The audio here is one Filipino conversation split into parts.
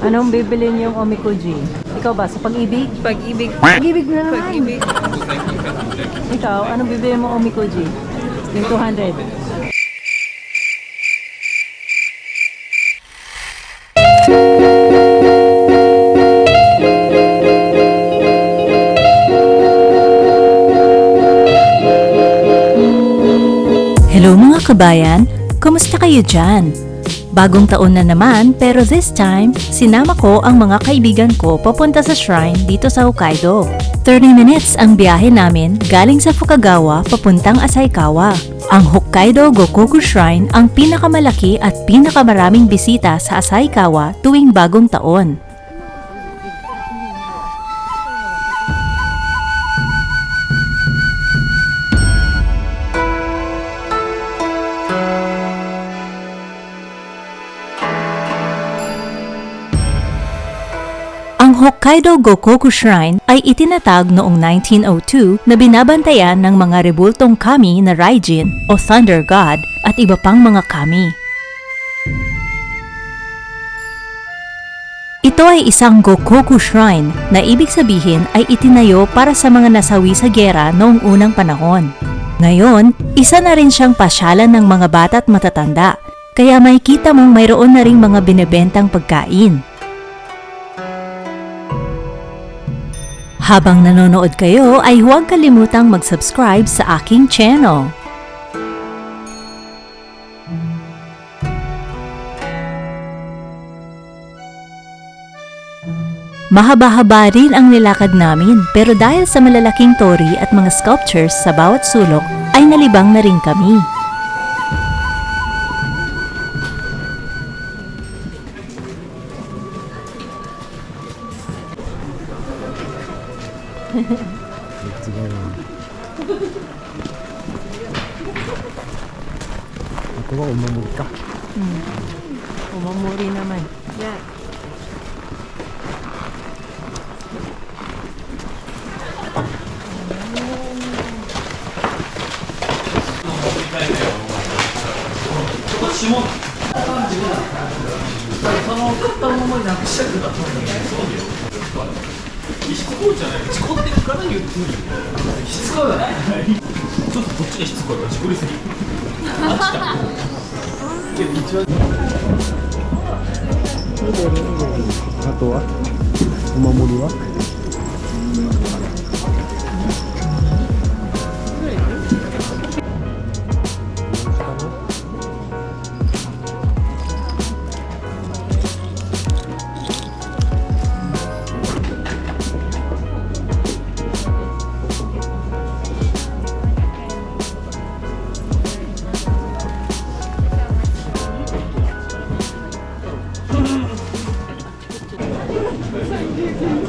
Anong bibilin yung Omikuji? Ikaw ba? Sa pag-ibig? Pag-ibig. Pag-ibig na naman. Pag-ibig. Ikaw, anong bibilin mo Omikuji? Yung 200. Hello mga kabayan, kumusta kayo dyan? Bagong taon na naman pero this time, sinama ko ang mga kaibigan ko papunta sa shrine dito sa Hokkaido. 30 minutes ang biyahe namin galing sa Fukagawa papuntang Asahikawa. Ang Hokkaido Gokoku Shrine ang pinakamalaki at pinakamaraming bisita sa Asahikawa tuwing bagong taon. Ang Hokkaido Gokoku Shrine ay itinatag noong 1902 na binabantayan ng mga rebultong kami na Raijin o Thunder God at iba pang mga kami. Ito ay isang Gokoku Shrine na ibig sabihin ay itinayo para sa mga nasawi sa giyera noong unang panahon. Ngayon, isa na rin siyang pasyalan ng mga bata at matatanda, kaya makikita mong mayroon na ring mga binebentang pagkain. Habang nanonood kayo ay huwag kalimutang mag-subscribe sa aking channel. Mahaba-haba rin ang nilakad namin pero dahil sa malalaking tori at mga sculptures sa bawat sulok ay nalibang na rin kami. Ito ba umamuli ka? Umamuri naman. Yan. Ato wa? Umamuli wa?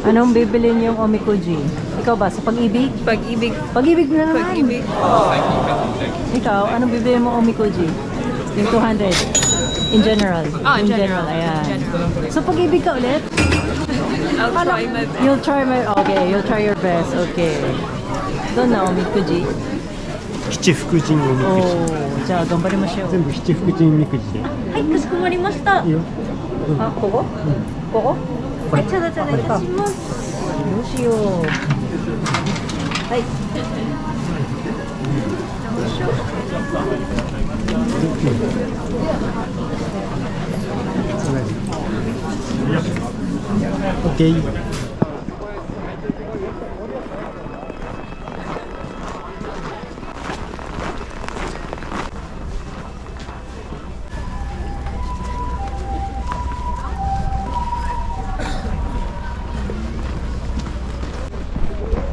Anong bibilin yung Omikuji? Ikaw ba? Sa pag-ibig? Pag-ibig. Pag-ibig na naman. Pag-ibig. Ikaw, anong bibilin mo Omikuji? Yung 200. In general. In general. Ayan. In general. So pag-ibig ka ulit? I'll try my best. You'll try okay, you'll try your best. Okay. Doon na Omikuji. 七福神おみく Oh, じゃあ頑張りましょう。じ全部七福神おみくじではい、かしこまりました。いいよあ、ここ？ここ？はい、ちゃだちゃだいたします。どうしよう。はい。オッケー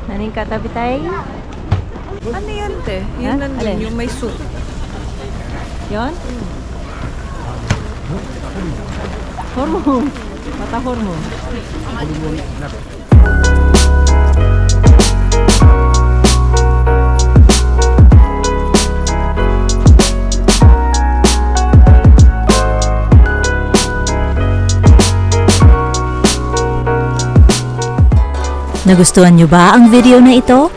Naning katabi tayo? Ano yan, te? Yun Ha? nandun, Alin? yung may soup. Yon? Hormone. Mata hormone. Nagustuhan niyo ba ang video na ito?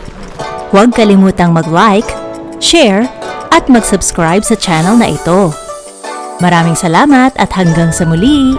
Huwag kalimutang mag-like, share, at mag-subscribe sa channel na ito. Maraming salamat at hanggang sa muli!